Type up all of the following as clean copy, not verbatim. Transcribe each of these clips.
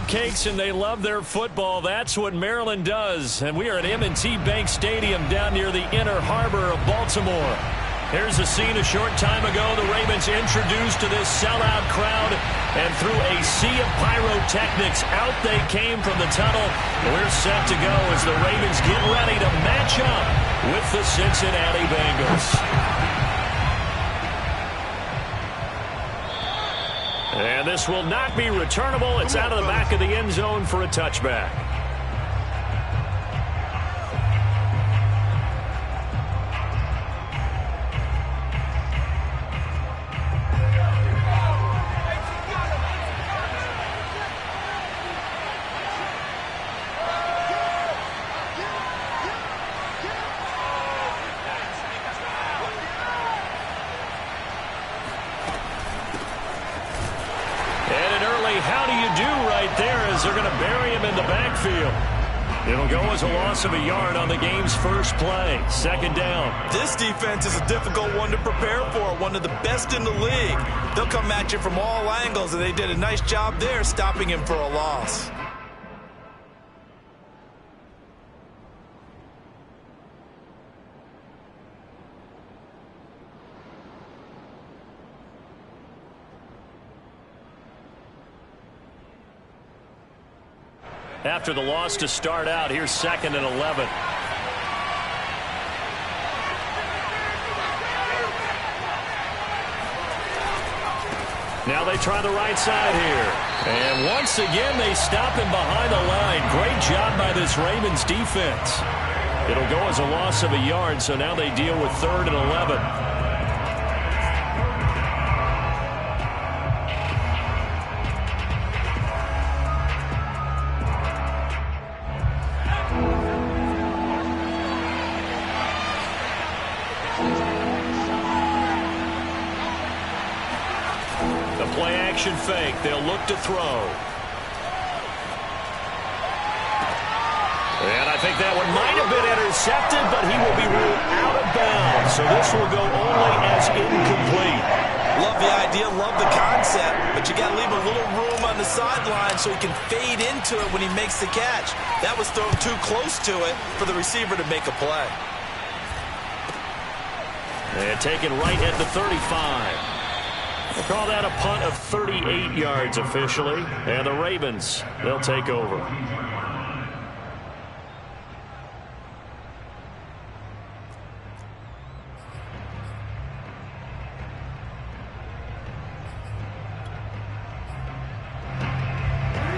cupcakes and they love their football. That's what Maryland does. And we are at M&T Bank Stadium down near the Inner Harbor of Baltimore. Here's a scene a short time ago. The Ravens introduced to this sellout crowd, and through a sea of pyrotechnics, out they came from the tunnel. We're set to go as the Ravens get ready to match up with the Cincinnati Bengals. And this will not be returnable. It's out of the back of the end zone for a touchback. How do you do right there as they're going to bury him in the backfield? It'll go as a loss of a yard on the game's first play. Second down. This defense is a difficult one to prepare for, one of the best in the league. They'll come at you from all angles, and they did a nice job there stopping him for a loss. After the loss to start out, here's 2nd and 11. Now they try the right side here. And once again, they stop him behind the line. Great job by this Ravens defense. It'll go as a loss of a yard, so now they deal with 3rd and 11. Play-action fake. They'll look to throw. And I think that one might have been intercepted, but he will be ruled out of bounds. So this will go only as incomplete. Love the idea, love the concept, but you got to leave a little room on the sideline so he can fade into it when he makes the catch. That was thrown too close to it for the receiver to make a play. And taken right at the 35. We'll call that a punt of 38 yards officially. And the Ravens, they'll take over.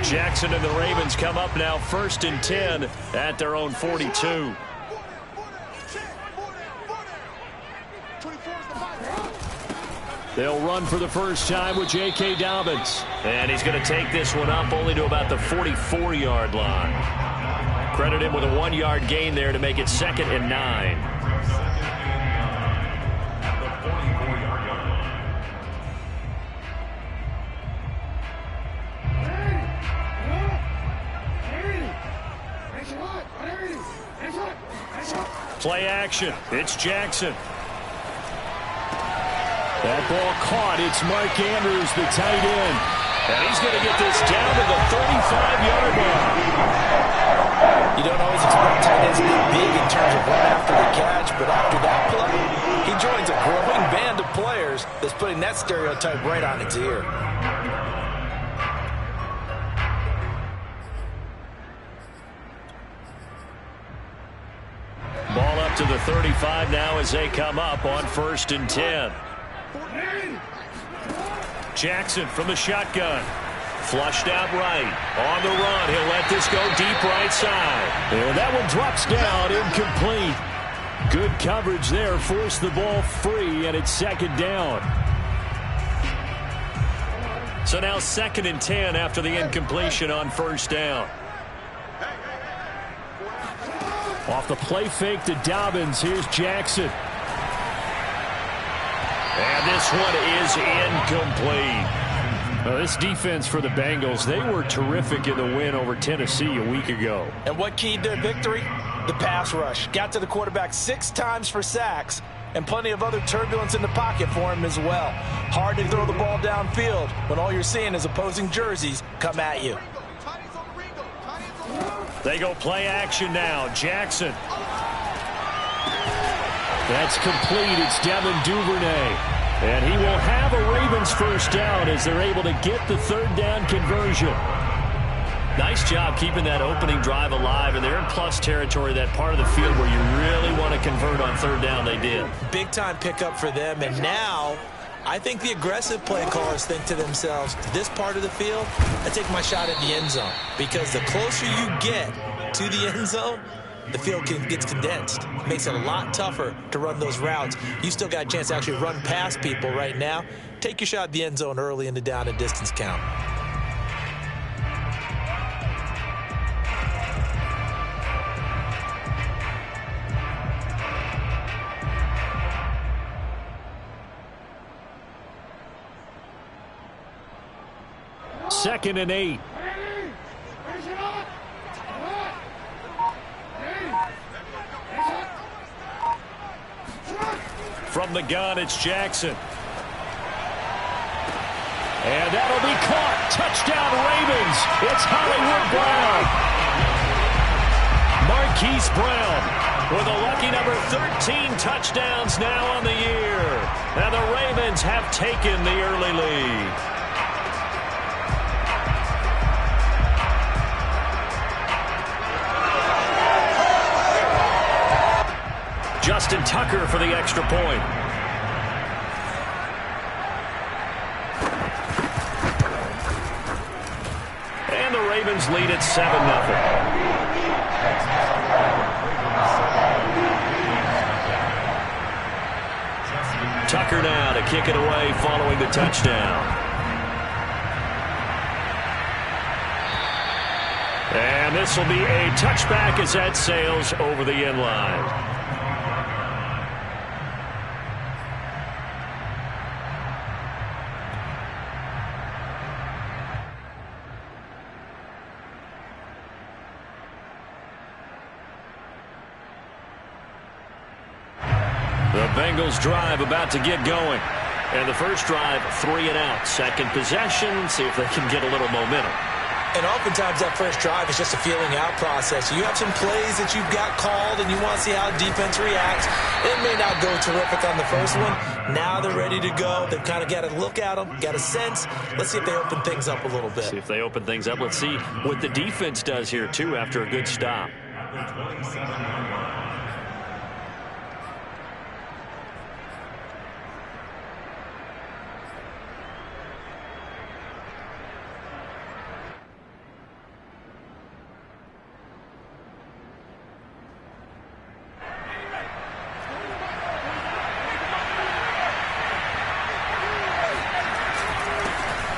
Jackson and the Ravens come up now 1st and 10 at their own 42. They'll run for the first time with J.K. Dobbins. And he's going to take this one up only to about the 44-yard line. Credit him with a 1-yard gain there to make it 2nd and 9. Play action. It's Jackson. That ball caught. It's Mark Andrews, the tight end. And he's going to get this down to the 35-yard line. You don't always expect tight ends to be big in terms of run after the catch, but after that play, he joins a growing band of players that's putting that stereotype right on its ear. Ball up to the 35 now as they come up on 1st and 10. Jackson from the shotgun. Flushed out right. On the run. He'll let this go deep right side. And that one drops down incomplete. Good coverage there. Forced the ball free, and it's 2nd down. So now 2nd and 10 after the incompletion on 1st down. Off the play fake to Dobbins. Here's Jackson. And this one is incomplete. This defense for the Bengals, they were terrific in the win over Tennessee a week ago. And what keyed their victory? The pass rush. Got to the quarterback 6 times for sacks, and plenty of other turbulence in the pocket for him as well. Hard to throw the ball downfield when all you're seeing is opposing jerseys come at you. They go play action now. Jackson. That's complete. It's Devin Duvernay. And he will have a Ravens first down as they're able to get the third down conversion. Nice job keeping that opening drive alive, and they're in plus territory, that part of the field where you really want to convert on third down. They did. Big-time pickup for them, and now I think the aggressive play callers think to themselves, this part of the field, I take my shot at the end zone, because the closer you get to the end zone, the field gets condensed. It makes it a lot tougher to run those routes. You still got a chance to actually run past people right now. Take your shot at the end zone early in the down and distance count. Second and 8. From the gun, it's Jackson. And that'll be caught. Touchdown, Ravens. It's Hollywood Brown. Marquise Brown with a lucky number 13 touchdowns now on the year. And the Ravens have taken the early lead. Justin Tucker for the extra point. And the Ravens lead at 7-0. Tucker now to kick it away following the touchdown. And this will be a touchback as that sails over the end line. The Bengals drive about to get going. And the first drive, 3 and out. Second possession, see if they can get a little momentum. And oftentimes that first drive is just a feeling out process. You have some plays that you've got called and you want to see how defense reacts. It may not go terrific on the first one. Now they're ready to go. They've kind of got to look at them, got a sense. Let's see if they open things up a little bit. See if they open things up. Let's see what the defense does here, too, after a good stop.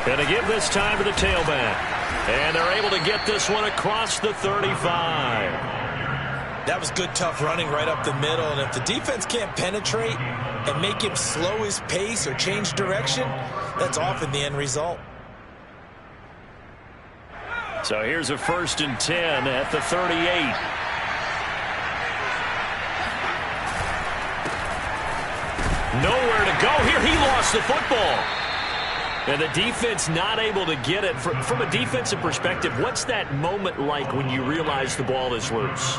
And to give this time to the tailback. And they're able to get this one across the 35. That was good, tough running right up the middle. And if the defense can't penetrate and make him slow his pace or change direction, that's often the end result. So here's a 1st and 10 at the 38. Nowhere to go here. He lost the football. And the defense not able to get it. From a defensive perspective, what's that moment like when you realize the ball is loose?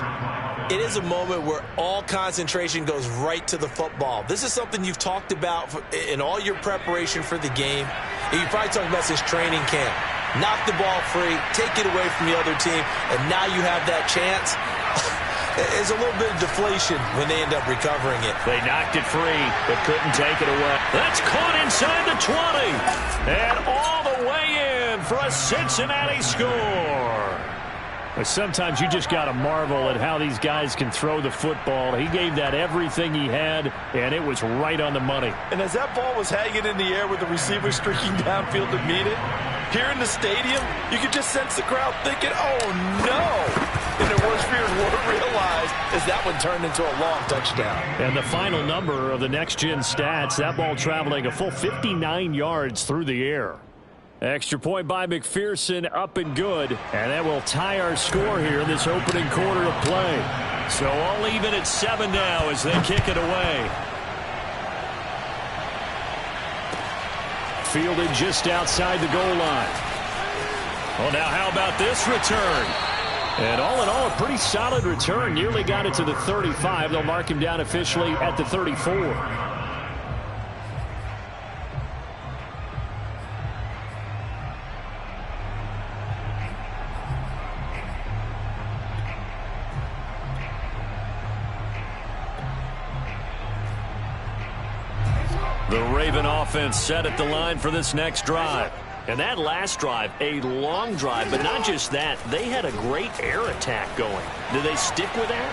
It is a moment where all concentration goes right to the football. This is something you've talked about in all your preparation for the game. And you probably talked about this training camp. Knock the ball free, take it away from the other team, and now you have that chance. There's a little bit of deflation when they end up recovering it. They knocked it free, but couldn't take it away. That's caught inside the 20. And all the way in for a Cincinnati score. Sometimes you just got to marvel at how these guys can throw the football. He gave that everything he had, and it was right on the money. And as that ball was hanging in the air with the receiver streaking downfield to meet it, here in the stadium, you could just sense the crowd thinking, oh, no. And their worst fears were realized as that one turned into a long touchdown. And the final number of the next-gen stats, that ball traveling a full 59 yards through the air. Extra point by McPherson, up and good. And that will tie our score here in this opening quarter of play. So all even at 7 now as they kick it away. Fielded just outside the goal line. Well, now how about this return? And all in all, a pretty solid return. Nearly got it to the 35. They'll mark him down officially at the 34. The Raven offense set at the line for this next drive. And that last drive, a long drive, but not just that. They had a great air attack going. Do they stick with that?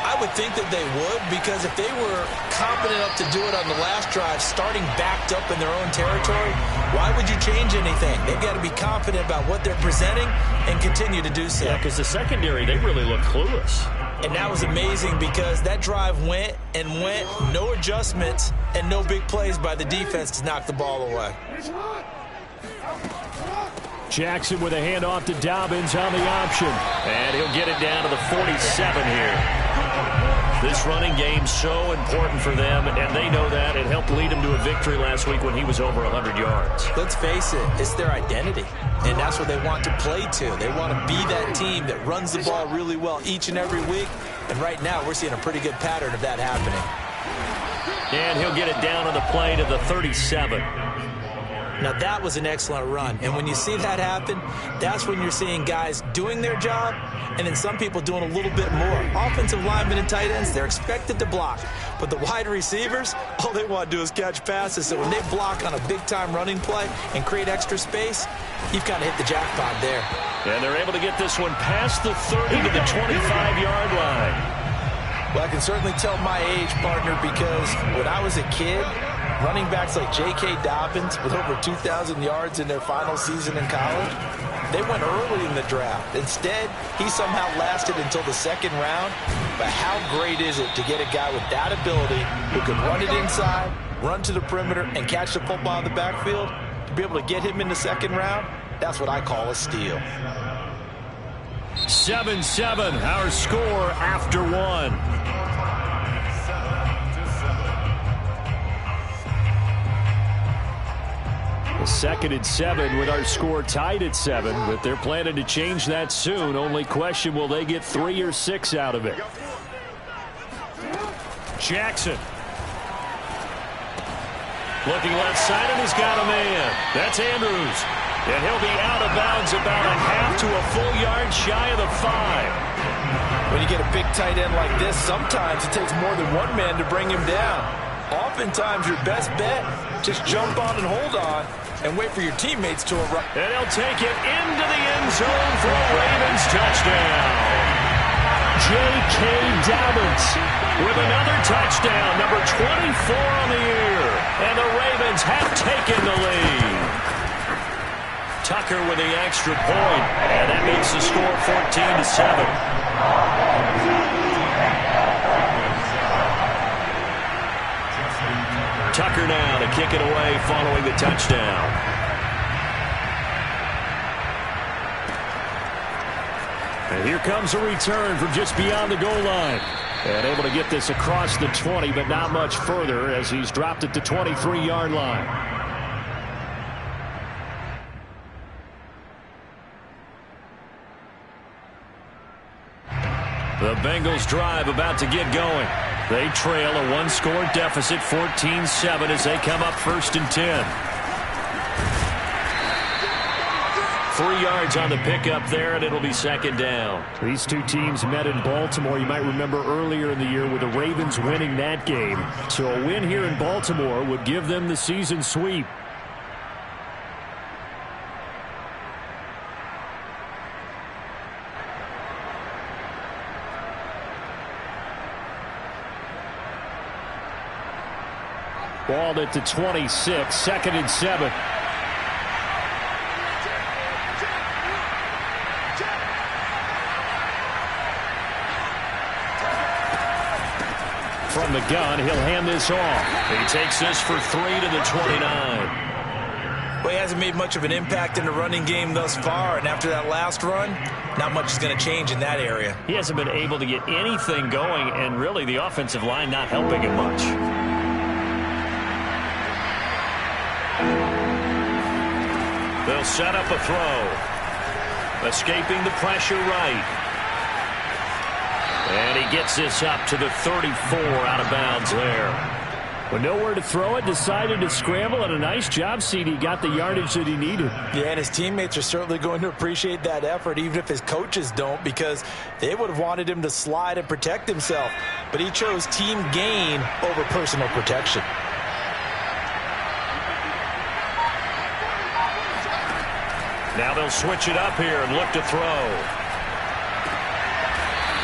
I would think that they would, because if they were confident enough to do it on the last drive, starting backed up in their own territory, why would you change anything? They've got to be confident about what they're presenting and continue to do so. Yeah, because the secondary, they really look clueless. And that was amazing because that drive went and went, no adjustments, and no big plays by the defense to knock the ball away. Jackson with a handoff to Dobbins on the option. And he'll get it down to the 47 here. This running game's so important for them, and they know that. It helped lead him to a victory last week when he was over 100 yards. Let's face it, it's their identity, and that's what they want to play to. They want to be that team that runs the ball really well each and every week, and right now we're seeing a pretty good pattern of that happening. And he'll get it down on the play to the 37. Now, that was an excellent run, and when you see that happen, that's when you're seeing guys doing their job and then some people doing a little bit more. Offensive linemen and tight ends, they're expected to block, but the wide receivers, all they want to do is catch passes. So when they block on a big-time running play and create extra space, you've kind of hit the jackpot there. And they're able to get this one past the 30 to the 25-yard line. Well, I can certainly tell my age, partner, because when I was a kid, running backs like J.K. Dobbins with over 2,000 yards in their final season in college, they went early in the draft. Instead, he somehow lasted until the second round. But how great is it to get a guy with that ability who can run it inside, run to the perimeter, and catch the football in the backfield? To be able to get him in the second round, that's what I call a steal. 7-7, our score after one. The 2nd and 7 with our score tied at 7, but they're planning to change that soon. Only question, will they get 3 or 6 out of it? Jackson. Looking left side, and he's got a man. That's Andrews. And he'll be out of bounds about a half to a full yard shy of the 5. When you get a big tight end like this, sometimes it takes more than one man to bring him down. Oftentimes, your best bet, just jump on and hold on and wait for your teammates to arrive. And he'll take it into the end zone for a Ravens touchdown. J.K. Dobbins with another touchdown, number 24 on the year. And the Ravens have taken the lead. Tucker with the extra point, and that makes the score 14-7. Tucker now to kick it away following the touchdown. And here comes a return from just beyond the goal line. And able to get this across the 20, but not much further as he's dropped it to 23-yard line. The Bengals drive about to get going. They trail a one-score deficit, 14-7, as they come up 1st and 10. 3 yards on the pickup there, and it'll be 2nd down. These two teams met in Baltimore. You might remember earlier in the year with the Ravens winning that game. So a win here in Baltimore would give them the season sweep. Balled at the 26, 2nd and 7. From the gun, he'll hand this off. He takes this for 3 to the 29. Well, he hasn't made much of an impact in the running game thus far, and after that last run, not much is going to change in that area. He hasn't been able to get anything going, and really the offensive line not helping him much. They'll set up a throw. Escaping the pressure right. And he gets this up to the 34 out of bounds there. With nowhere to throw it, decided to scramble, and a nice job, CD. Got the yardage that he needed. Yeah, and his teammates are certainly going to appreciate that effort, even if his coaches don't, because they would have wanted him to slide and protect himself. But he chose team gain over personal protection. Now they'll switch it up here and look to throw.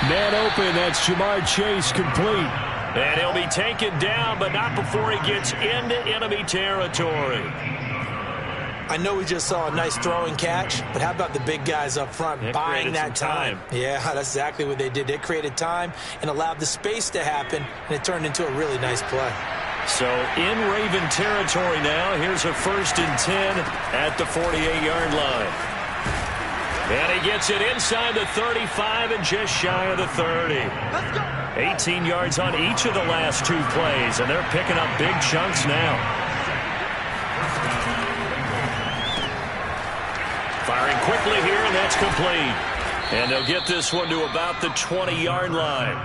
Man open, that's Jamar Chase, complete. And he'll be taken down, but not before he gets into enemy territory. I know we just saw a nice throwing catch, but how about the big guys up front buying that time? Yeah, that's exactly what they did. They created time and allowed the space to happen, and it turned into a really nice play. So in Raven territory now, here's a 1st and 10 at the 48-yard line. And he gets it inside the 35 and just shy of the 30. Let's go. 18 yards on each of the last 2 plays, and they're picking up big chunks now. Firing quickly here, and that's complete. And they'll get this one to about the 20-yard line.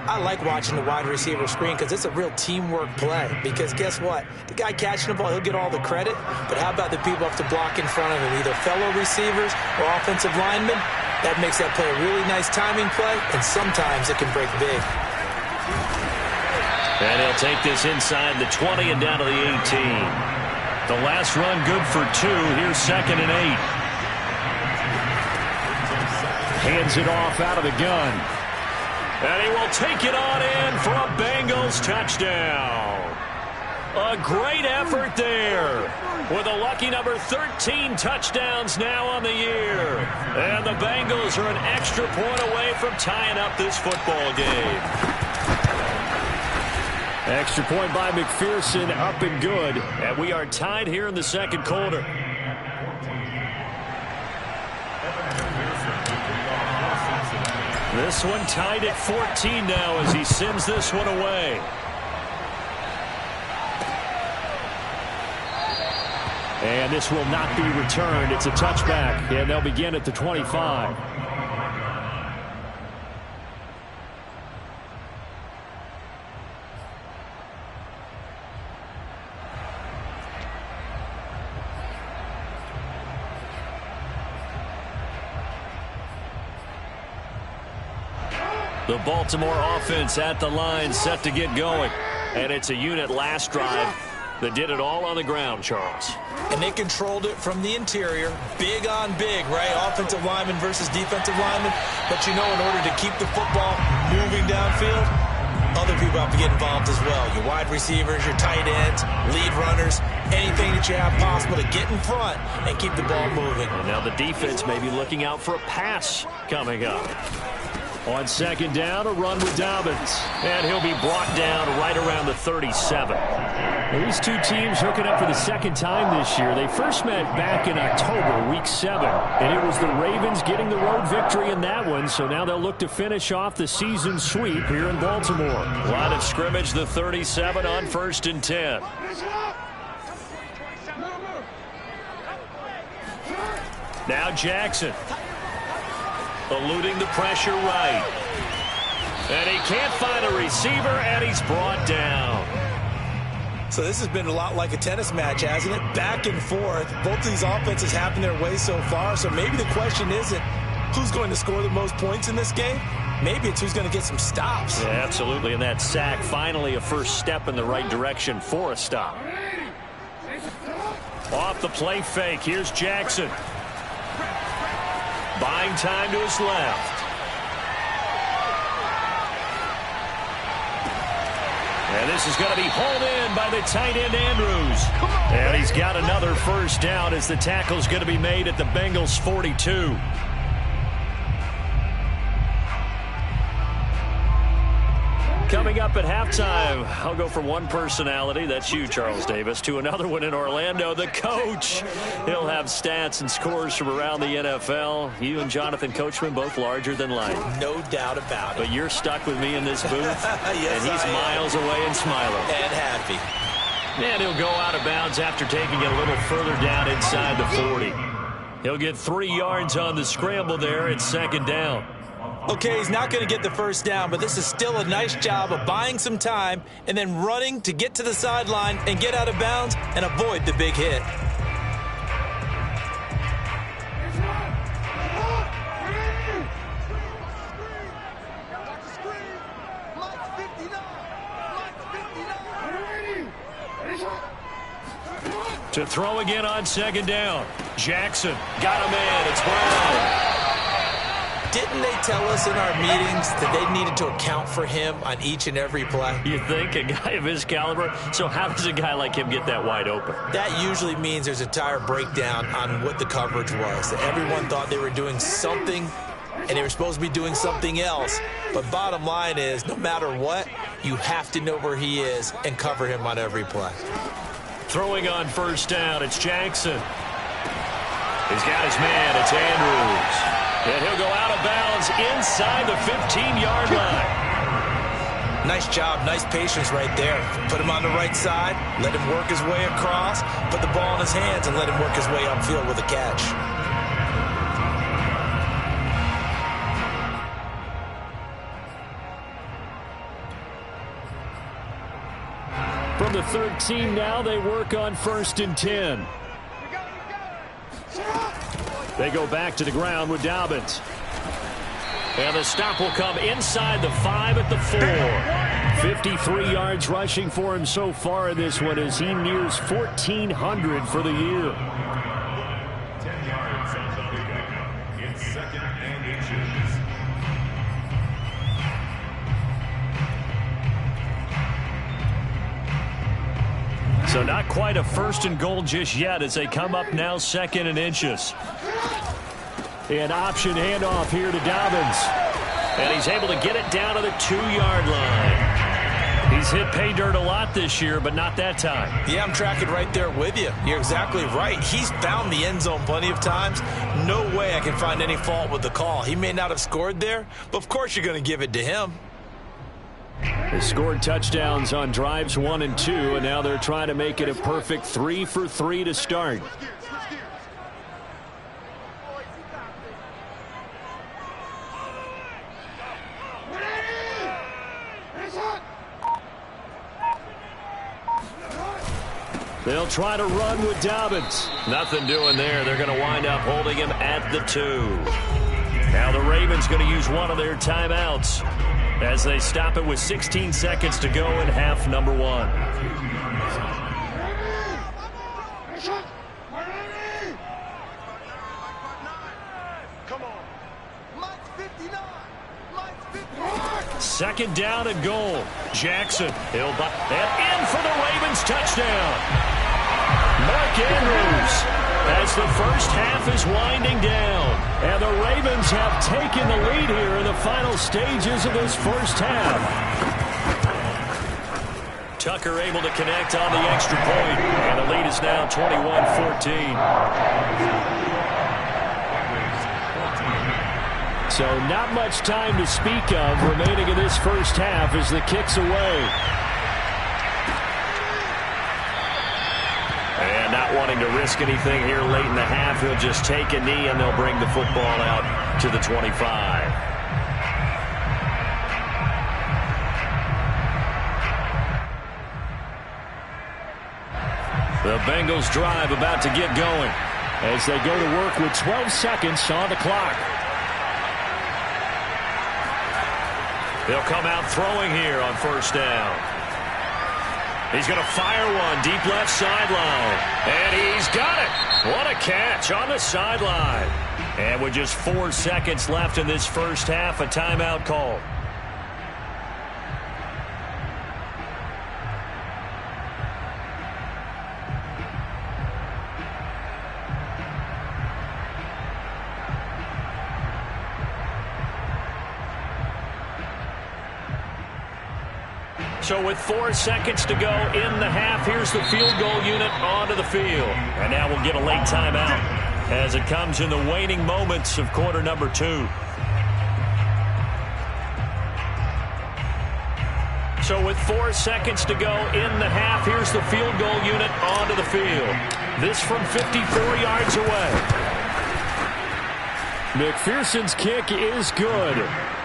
I like watching the wide receiver screen because it's a real teamwork play. Because guess what? The guy catching the ball, he'll get all the credit. But how about the people have to block in front of him, either fellow receivers or offensive linemen? That makes that play a really nice timing play, and sometimes it can break big. And he'll take this inside the 20 and down to the 18. The last run good for 2. Here's 2nd and 8. Hands it off out of the gun. And he will take it on in for a Bengals touchdown. A great effort there, with a lucky number 13 touchdowns now on the year. And the Bengals are an extra point away from tying up this football game. Extra point by McPherson, up and good. And we are tied here in the 2nd quarter. This one tied at 14 now as he sends this one away. And this will not be returned. It's a touchback, and they'll begin at the 25. The Baltimore offense at the line, set to get going. And it's a unit last drive that did it all on the ground, Charles. And they controlled it from the interior, big on big, right? Offensive lineman versus defensive lineman. But you know, in order to keep the football moving downfield, other people have to get involved as well. Your wide receivers, your tight ends, lead runners, anything that you have possible to get in front and keep the ball moving. And now the defense may be looking out for a pass coming up. On 2nd down, a run with Dobbins. And he'll be brought down right around the 37. These two teams hooking up for the 2nd time this year. They first met back in October, week 7. And it was the Ravens getting the road victory in that one. So now they'll look to finish off the season sweep here in Baltimore. Line of scrimmage, the 37 on 1st and 10. Now Jackson. Eluding the pressure right. And he can't find a receiver, and he's brought down. So this has been a lot like a tennis match, hasn't it? Back and forth. Both of these offenses have their way so far, so maybe the question isn't who's going to score the most points in this game. Maybe it's who's going to get some stops. Yeah, absolutely, and that sack, finally a first step in the right direction for a stop. Off the play fake, here's Jackson. Buying time to his left. And this is going to be hauled in by the tight end Andrews. And he's got another first down as the tackle's going to be made at the Bengals 42. Coming up at halftime, I'll go from one personality, that's you, Charles Davis, to another one in Orlando, the coach. He'll have stats and scores from around the NFL. You and Jonathan Coachman, both larger than life. No doubt about it. But you're stuck with me in this booth, yes, and he's miles away and smiling. And happy. And he'll go out of bounds after taking it a little further down inside the 40. He'll get 3 yards on the scramble there at 2nd down. Okay, he's not going to get the first down, but this is still a nice job of buying some time and then running to get to the sideline and get out of bounds and avoid the big hit. To throw again on second down. Jackson got him in. It's Brown. Didn't they tell us in our meetings that they needed to account for him on each and every play? You think a guy of his caliber? So how does a guy like him get that wide open? That usually means there's a entire breakdown on what the coverage was. That everyone thought they were doing something, and they were supposed to be doing something else. But bottom line is, no matter what, you have to know where he is and cover him on every play. Throwing on first down, it's Jackson. He's got his man, it's Andrews. And he'll go out of bounds inside the 15-yard line. Nice job, nice patience right there. Put him on the right side, let him work his way across, put the ball in his hands, and let him work his way upfield with a catch. From the 13 now, they work on 1st and 10. They go back to the ground with Dobbins. And the stop will come inside the 5 at the 4. 53 yards rushing for him so far in this one as he nears 1,400 for the year. 10 yards on the pickup. It's 2nd and inches. So not quite a 1st and goal just yet as they come up now 2nd and inches. An option handoff here to Dobbins. And he's able to get it down to the 2-yard line. He's hit pay dirt a lot this year, but not that time. Yeah, I'm tracking right there with you. You're exactly right. He's found the end zone plenty of times. No way I can find any fault with the call. He may not have scored there, but of course you're going to give it to him. They scored touchdowns on drives 1 and 2, and now they're trying to make it a perfect 3 for 3 to start. They'll try to run with Dobbins. Nothing doing there. They're going to wind up holding him at the 2. Now the Ravens going to use one of their timeouts as they stop it with 16 seconds to go in half number 1. Second down and goal. Jackson. He'll and in for the Ravens touchdown. Mark Andrews as the first half is winding down. And the Ravens have taken the lead here in the final stages of this first half. Tucker able to connect on the extra point. And the lead is now 21-14. So not much time to speak of remaining in this first half as the kick's away. And not wanting to risk anything here late in the half, he'll just take a knee and they'll bring the football out to the 25. The Bengals drive about to get going as they go to work with 12 seconds on the clock. They'll come out throwing here on first down. He's going to fire one deep left sideline. And he's got it. What a catch on the sideline. And with just 4 seconds left in this first half, a timeout call. So with 4 seconds to go in the half, here's the field goal unit onto the field. And now we'll get a late timeout as it comes in the waning moments of quarter number 2. So with 4 seconds to go in the half, here's the field goal unit onto the field. This from 54 yards away. McPherson's kick is good.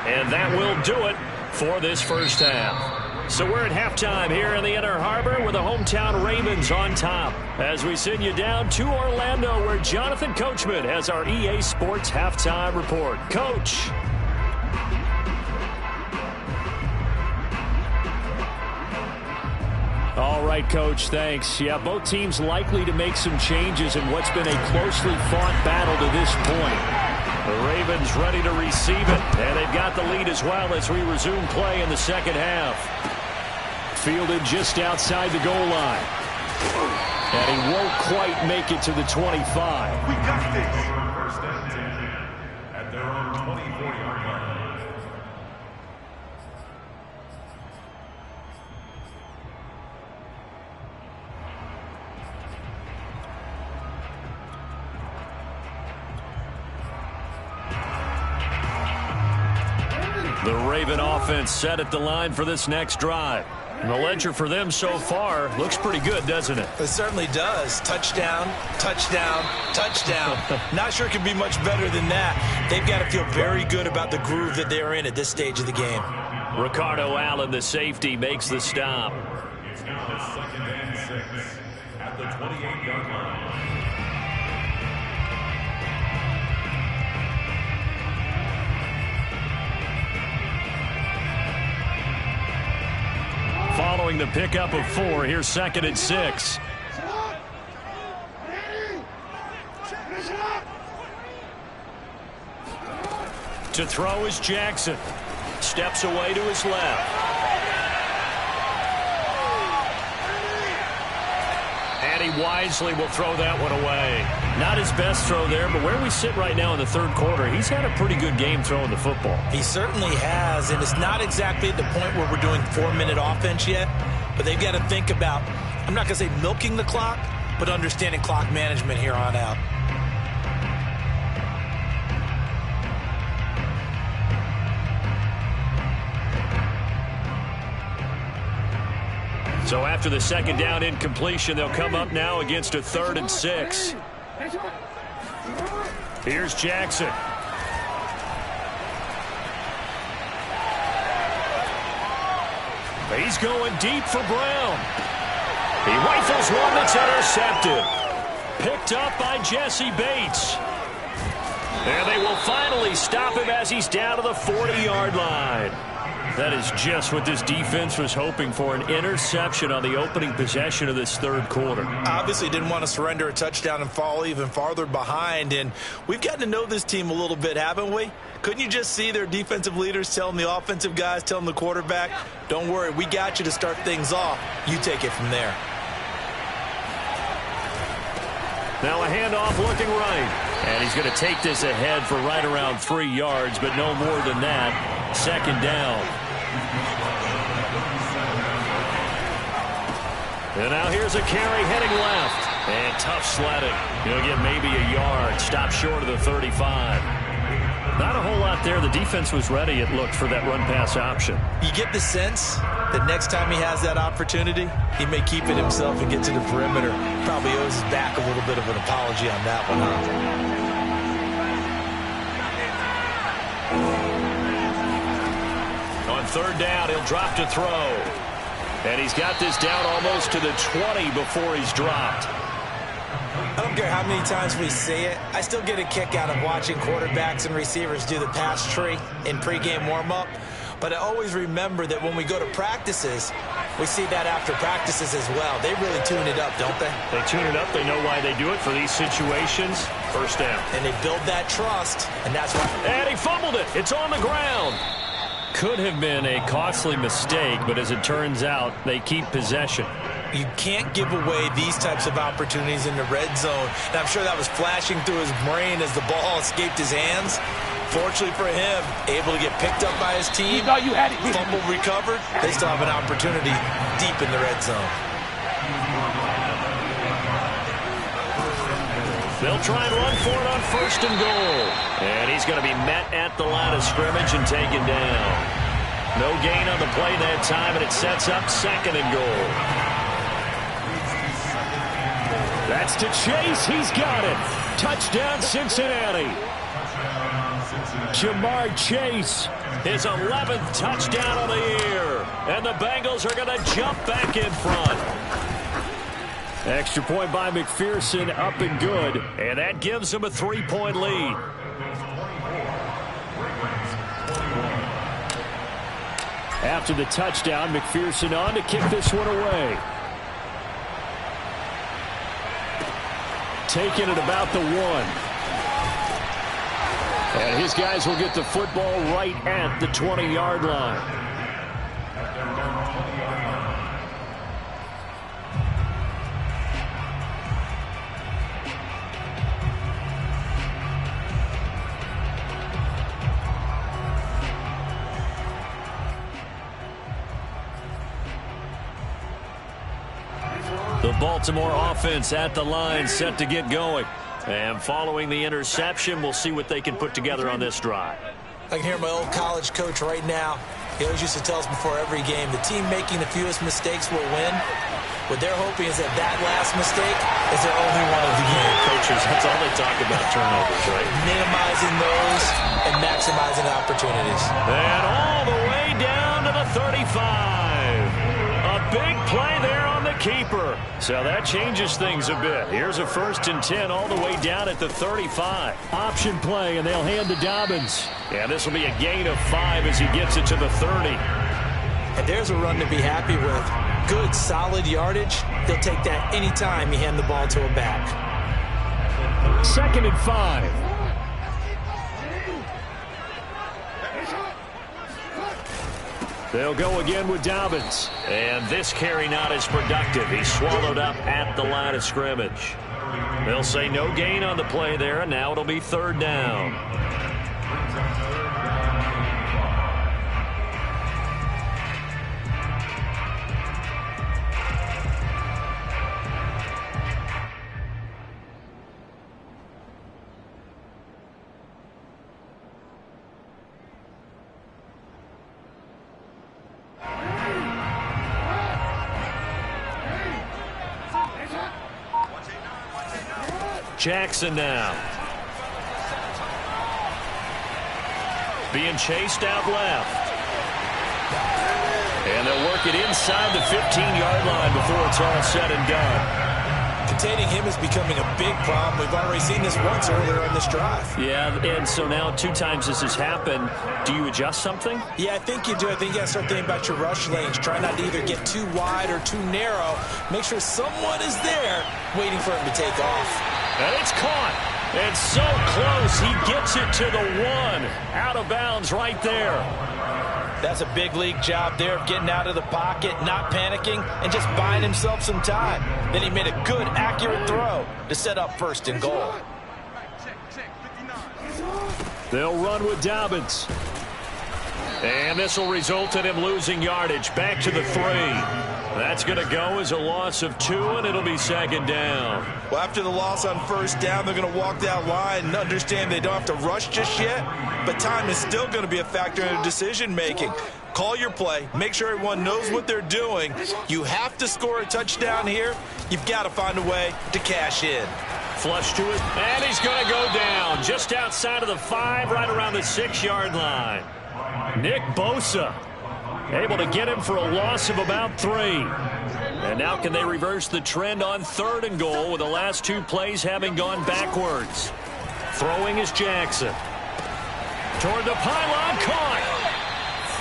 And that will do it for this first half. So we're at halftime here in the Inner Harbor with the hometown Ravens on top. As we send you down to Orlando where Jonathan Coachman has our EA Sports halftime report. Coach. All right, Coach, thanks. Yeah, both teams likely to make some changes in what's been a closely fought battle to this point. The Ravens ready to receive it, and they've got the lead as well as we resume play in the second half. Fielded just outside the goal line. And he won't quite make it to the 25. We got this. First and 10 at their own 24-yard line. The Raven offense set at the line for this next drive. And the ledger for them so far looks pretty good, doesn't it? It certainly does. Touchdown, touchdown, touchdown. Not sure it could be much better than that. They've got to feel very good about the groove that they're in at this stage of the game. Ricardo Allen, the safety, makes the stop. It's now the 2nd and 6 at the 28-yard line. Following the pickup of 4, here's 2nd and 6. To throw is Jackson. Steps away to his left. And he wisely will throw that one away. Not his best throw there, but where we sit right now in the third quarter, he's had a pretty good game throwing the football. He certainly has, and it's not exactly at the point where we're doing 4-minute offense yet, but they've got to think about, I'm not going to say milking the clock, but understanding clock management here on out. So after the second down incompletion, they'll come up now against a 3rd and 6. Here's Jackson. He's going deep for Brown. He rifles one that's intercepted. Picked up by Jesse Bates. And they will finally stop him as he's down to the 40-yard line. That is just what this defense was hoping for, an interception on the opening possession of this third quarter. Obviously didn't want to surrender a touchdown and fall even farther behind, and we've gotten to know this team a little bit, haven't we? Couldn't you just see their defensive leaders telling the offensive guys, telling the quarterback, don't worry, we got you to start things off. You take it from there. Now a handoff looking right. And he's going to take this ahead for right around 3 yards, but no more than that. Second down. And now here's a carry heading left. And tough sledding. He'll get maybe a yard. Stop short of the 35. Not a whole lot there. The defense was ready, it looked, for that run-pass option. You get the sense that next time he has that opportunity, he may keep it himself and get to the perimeter. Probably owes his back a little bit of an apology on that one, huh? On third down, he'll drop to throw. And he's got this down almost to the 20 before he's dropped. I don't care how many times we say it, I still get a kick out of watching quarterbacks and receivers do the pass tree in pregame warm-up. But I always remember that when we go to practices, we see that after practices as well. They really tune it up, don't they? They tune it up. They know why they do it for these situations. First down. And they build that trust, and that's why. And he fumbled it. It's on the ground. Could have been a costly mistake, but as it turns out, they keep possession. You can't give away these types of opportunities in the red zone. And I'm sure that was flashing through his brain as the ball escaped his hands. Fortunately for him, able to get picked up by his team, fumble recovered. They still have an opportunity deep in the red zone. They'll try and run for it on 1st and goal. And he's going to be met at the line of scrimmage and taken down. No gain on the play that time, and it sets up 2nd and goal. That's to Chase. He's got it. Touchdown, Cincinnati. Jamar Chase, his 11th touchdown of the year. And the Bengals are going to jump back in front. Extra point by McPherson, up and good. And that gives them a 3-point lead. After the touchdown, McPherson on to kick this one away. Taking it about the 1. And his guys will get the football right at the 20-yard line. The Baltimore offense at the line, set to get going. And following the interception, we'll see what they can put together on this drive. I can hear my old college coach right now. He always used to tell us before every game, the team making the fewest mistakes will win. What they're hoping is that that last mistake is their only one of the game. Coaches, that's all they talk about, turnovers, right? Minimizing those and maximizing opportunities. And all the way down to the 35. A big play there on the keeper. So that changes things a bit. Here's a 1st and 10 all the way down at the 35. Option play, and they'll hand to Dobbins. And this will be a gain of 5 as he gets it to the 30. And there's a run to be happy with. Good, solid yardage. They'll take that anytime you hand the ball to a back. 2nd and 5. They'll go again with Dobbins. And this carry not as productive. He's swallowed up at the line of scrimmage. They'll say no gain on the play there, and now it'll be 3rd down. Jackson now. Being chased out left. And they'll work it inside the 15-yard line before it's all said and done. Containing him is becoming a big problem. We've already seen this once earlier on this drive. Yeah, and so now 2 times this has happened. Do you adjust something? Yeah, I think you do. I think you got to start thinking about your rush lanes. Try not to either get too wide or too narrow. Make sure someone is there waiting for him to take off. And it's caught. It's so close. He gets it to the 1. Out of bounds right there. That's a big league job there of getting out of the pocket, not panicking, and just buying himself some time. Then he made a good, accurate throw to set up 1st and goal. They'll run with Dobbins. And this will result in him losing yardage. Back to the 3. That's going to go as a loss of 2, and it'll be 2nd down. Well, after the loss on 1st down, they're going to walk that line and understand they don't have to rush just yet, but time is still going to be a factor in their decision-making. Call your play. Make sure everyone knows what they're doing. You have to score a touchdown here. You've got to find a way to cash in. Flush to it, and he's going to go down just outside of the 5, right around the 6-yard line. Nick Bosa able to get him for a loss of about 3. And now can they reverse the trend on 3rd and goal with the last 2 plays having gone backwards? Throwing is Jackson. Toward the pylon, caught.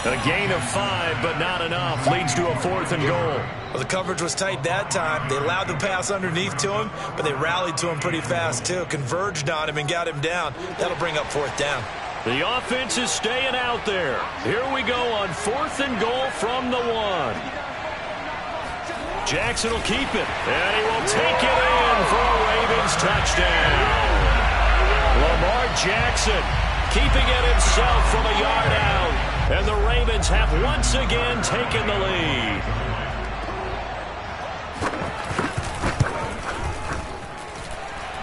A gain of 5, but not enough. Leads to a 4th and goal. Well, the coverage was tight that time. They allowed the pass underneath to him, but they rallied to him pretty fast, too. Converged on him and got him down. That'll bring up 4th down. The offense is staying out there. Here we go on 4th and goal from the 1. Jackson will keep it, and he will take it in for a Ravens touchdown. Lamar Jackson keeping it himself from a yard out, and the Ravens have once again taken the lead.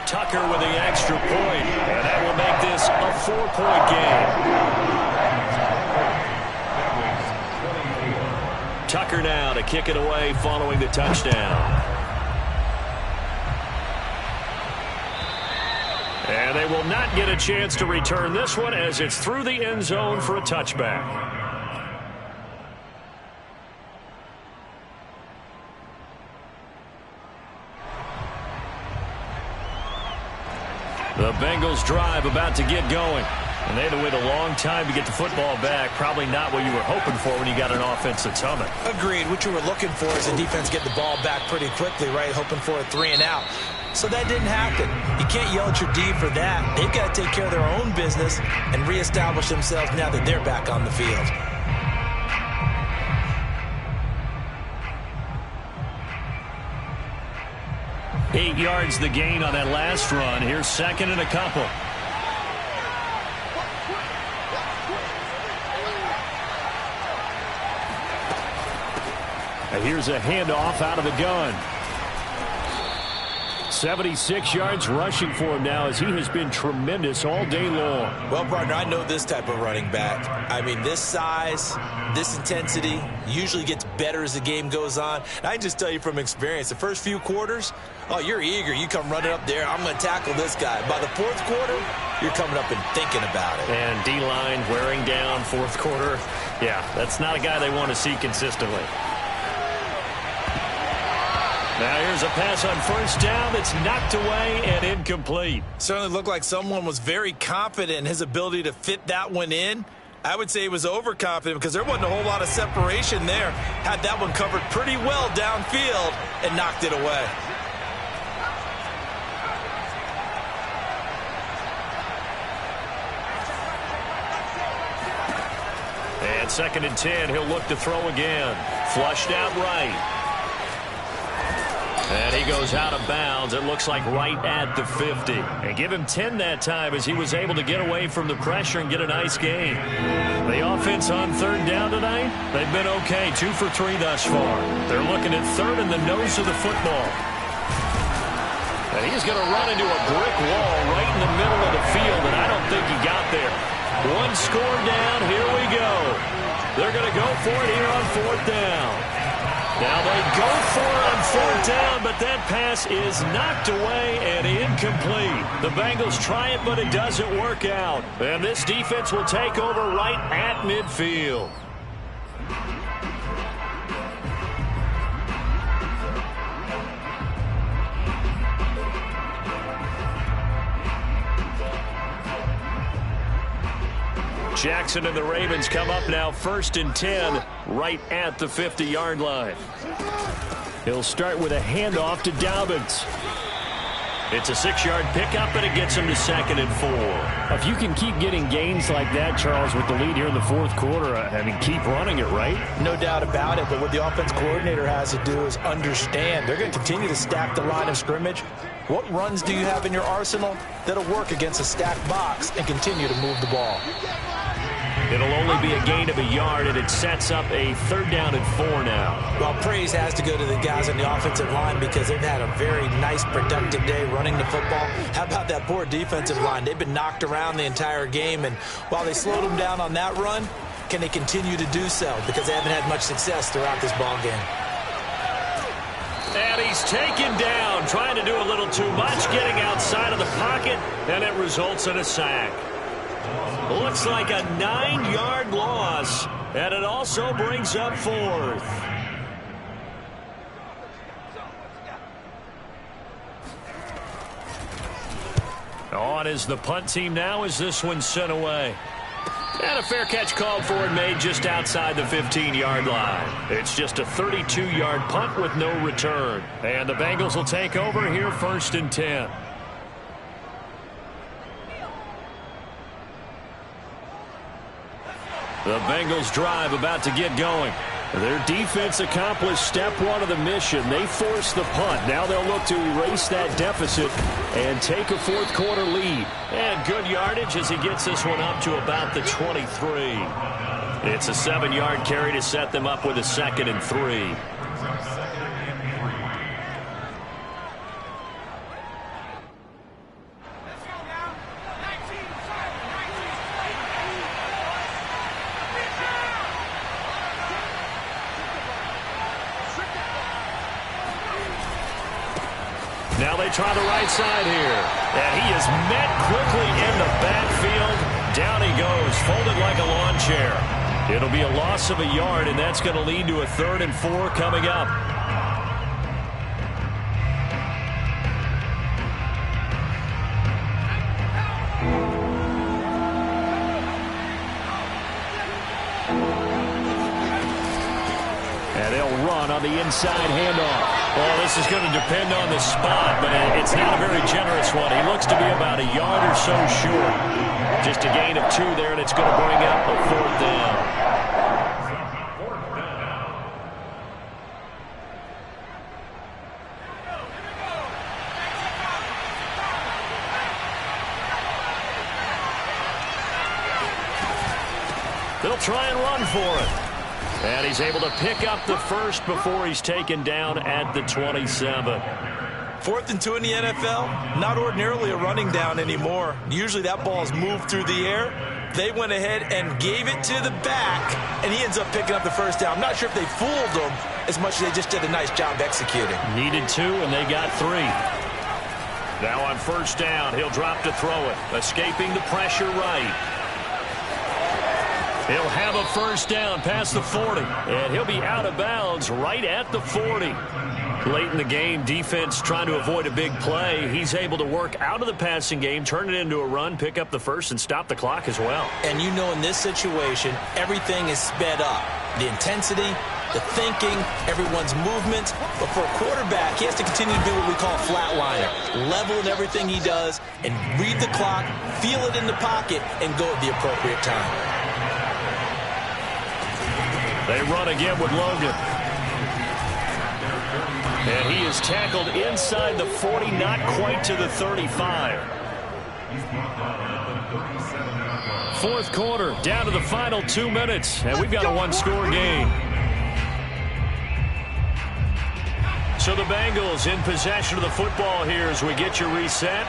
Tucker with the extra point, and that will make this a 4-point game. Tucker now to kick it away following the touchdown. And they will not get a chance to return this one as it's through the end zone for a touchback. The Bengals drive about to get going. And they had to wait a long time to get the football back. Probably not what you were hoping for when you got an offense that's humming. Agreed. What you were looking for is the defense get the ball back pretty quickly, right? Hoping for a 3 and out. So that didn't happen. You can't yell at your D for that. They've got to take care of their own business and reestablish themselves now that they're back on the field. Eight yards the gain on that last run. Here's second and a couple. And here's a handoff out of the gun. 76 yards rushing for him now as he has been tremendous all day long. Well, partner, I know this type of running back. I mean, this size, this intensity usually gets better as the game goes on. And I can just tell you from experience, the first few quarters, oh, you're eager. You come running up there, I'm going to tackle this guy. By the fourth quarter, you're coming up and thinking about it. And D-line wearing down fourth quarter. Yeah, that's not a guy they want to see consistently. Now here's a pass on first down that's knocked away and incomplete. Certainly looked like someone was very confident in his ability to fit that one in. I would say he was overconfident because there wasn't a whole lot of separation there. Had that one covered pretty well downfield and knocked it away. And second and 10, he'll look to throw again. Flushed out right. And he goes out of bounds. It looks like right at the 50. And give him 10 that time as he was able to get away from the pressure and get a nice gain. The offense on third down tonight, they've been okay. 2 for 3 thus far. They're looking at third in the nose of the football. And he's going to run into a brick wall right in the middle of the field, and I don't think he got there. One score down. Here we go. They're going to go for it here on fourth down. Now they go for it on fourth down, but that pass is knocked away and incomplete. The Bengals try it, but it doesn't work out. And this defense will take over right at midfield. Jackson and the Ravens come up now first and 10 right at the 50-yard line. He'll start with a handoff to Dobbins. It's a 6-yard pickup, and it gets him to second and 4. If you can keep getting gains like that, Charles, with the lead here in the fourth quarter, I mean, keep running it, right? No doubt about it, but what the offense coordinator has to do is understand they're going to continue to stack the line of scrimmage. What runs do you have in your arsenal that'll work against a stacked box and continue to move the ball? It'll only be a gain of a yard, and it sets up a third down and 4 now. Well, praise has to go to the guys on the offensive line because they've had a very nice, productive day running the football. How about that poor defensive line? They've been knocked around the entire game, and while they slowed them down on that run, can they continue to do so? Because they haven't had much success throughout this ball game. And he's taken down, trying to do a little too much, getting outside of the pocket, and it results in a sack. Looks like a 9-yard loss, and it also brings up fourth. On is the punt team now as this one's sent away. And a fair catch called for and made just outside the 15-yard line. It's just a 32-yard punt with no return. And the Bengals will take over here first and 10. The Bengals drive about to get going. Their defense accomplished step one of the mission. They forced the punt. Now they'll look to erase that deficit and take a fourth quarter lead. And good yardage as he gets this one up to about the 23. It's a 7-yard carry to set them up with a second and 3. Now they try the right side here. And he is met quickly in the backfield. Down he goes, folded like a lawn chair. It'll be a loss of a yard, and that's going to lead to a 3rd and 4 coming up. And they'll run on the inside handoff. Well, this is going to depend on the spot, but it's not a very generous one. He looks to be about a yard or so short. Just a gain of 2 there, and it's going to bring up a 4th down. They'll try and run for it. And he's able to pick up the first before he's taken down at the 27. 4th and 2 in the NFL, not ordinarily a running down anymore. Usually that ball is moved through the air. They went ahead and gave it to the back, and he ends up picking up the first down. I'm not sure if they fooled him as much as they just did a nice job executing. Needed 2, and they got 3. Now on first down, he'll drop to throw it, escaping the pressure right. He'll have a first down past the 40, and he'll be out of bounds right at the 40. Late in the game, defense trying to avoid a big play. He's able to work out of the passing game, turn it into a run, pick up the first, and stop the clock as well. And you know in this situation, everything is sped up. The intensity, the thinking, everyone's movement. But for a quarterback, he has to continue to do what we call a flatliner. Level in everything he does and read the clock, feel it in the pocket, and go at the appropriate time. They run again with Logan. And he is tackled inside the 40, not quite to the 35. 4th quarter, down to the final 2 minutes, and we've got a 1-score game. So the Bengals in possession of the football here as we get you reset.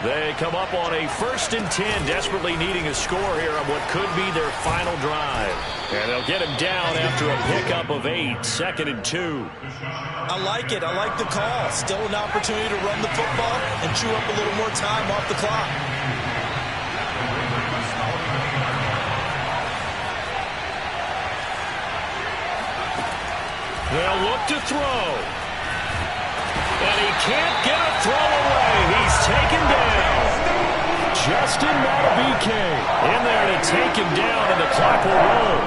They come up on a 1st and 10, desperately needing a score here on what could be their final drive. And they'll get him down after a pickup of 8, 2nd and 2. I like it. I like the call. Still an opportunity to run the football and chew up a little more time off the clock. They'll look to throw. And he can't get a throw away. He's taken down. Justin Madden22 in there to take him down, and the clock will roll.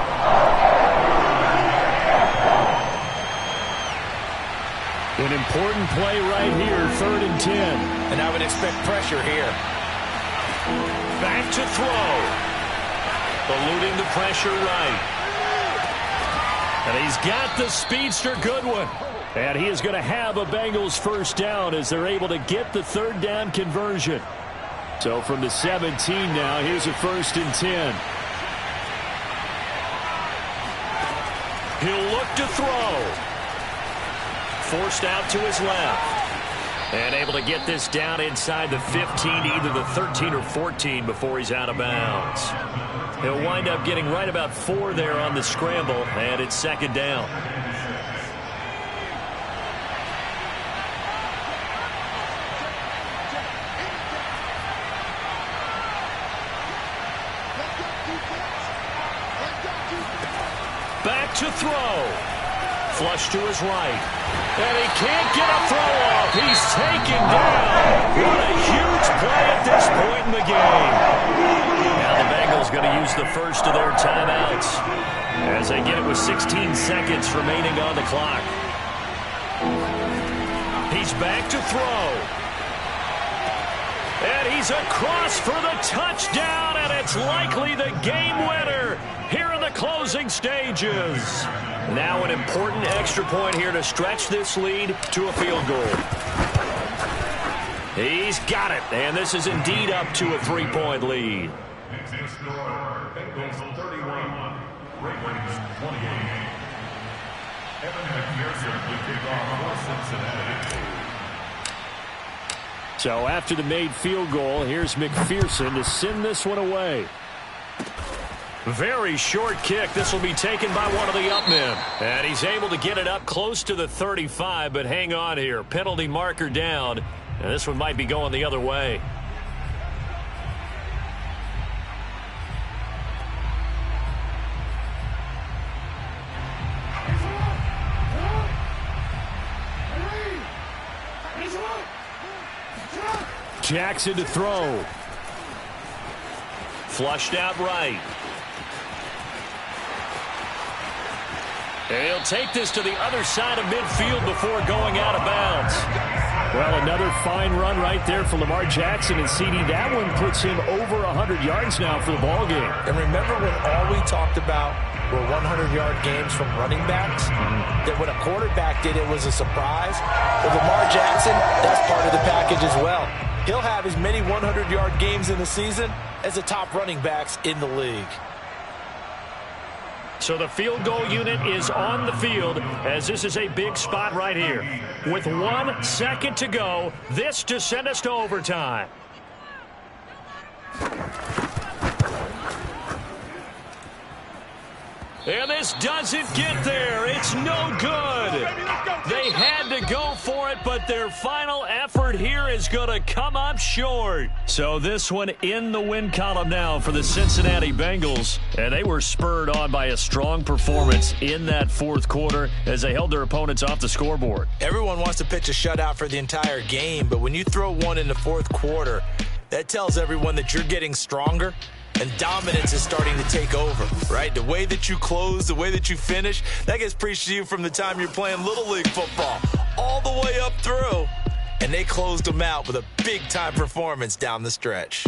An important play right here, 3rd and 10. And I would expect pressure here. Back to throw. Eluding the pressure right. And he's got the speedster Goodwin. And he is going to have a Bengals first down as they're able to get the 3rd down conversion. So from the 17 now, here's a 1st and 10. He'll look to throw. Forced out to his left. And able to get this down inside the 15, either the 13 or 14 before he's out of bounds. He'll wind up getting right about 4 there on the scramble, and it's 2nd down. Back to throw. Flush to his right. And he can't get a throw off. He's taken down. What a huge play at this point in the game. Now the Bengals going to use the first of their timeouts as they get it with 16 seconds remaining on the clock. He's back to throw. And he's across for the touchdown, and it's likely the game winner here in the closing stages. Now an important extra point here to stretch this lead to a field goal. He's got it, and this is indeed up to a 3-point lead. Bengals 31, Ravens 28. Evan McPherson will kick off for Cincinnati. So after the made field goal, here's McPherson to send this one away. Very short kick. This will be taken by one of the up men. And he's able to get it up close to the 35, but hang on here. Penalty marker down. And this one might be going the other way. Jackson to throw. Flushed out right. And he'll take this to the other side of midfield before going out of bounds. Well, another fine run right there for Lamar Jackson and CD. That one puts him over 100 yards now for the ball game. And remember when all we talked about were 100-yard games from running backs? That when a quarterback did it was a surprise. With Lamar Jackson, that's part of the package as well. He'll have as many 100-yard games in the season as the top running backs in the league. So the field goal unit is on the field as this is a big spot right here. With 1 second to go, this to send us to overtime. And this doesn't get there. It's no good. They had to go for it, but their final effort here is going to come up short. So this one in the win column now for the Cincinnati Bengals. And they were spurred on by a strong performance in that fourth quarter as they held their opponents off the scoreboard. Everyone wants to pitch a shutout for the entire game, but when you throw one in the fourth quarter, that tells everyone that you're getting stronger. And dominance is starting to take over, right? The way that you close, the way that you finish, that gets preached to you from the time you're playing Little League football all the way up through. And they closed them out with a big-time performance down the stretch.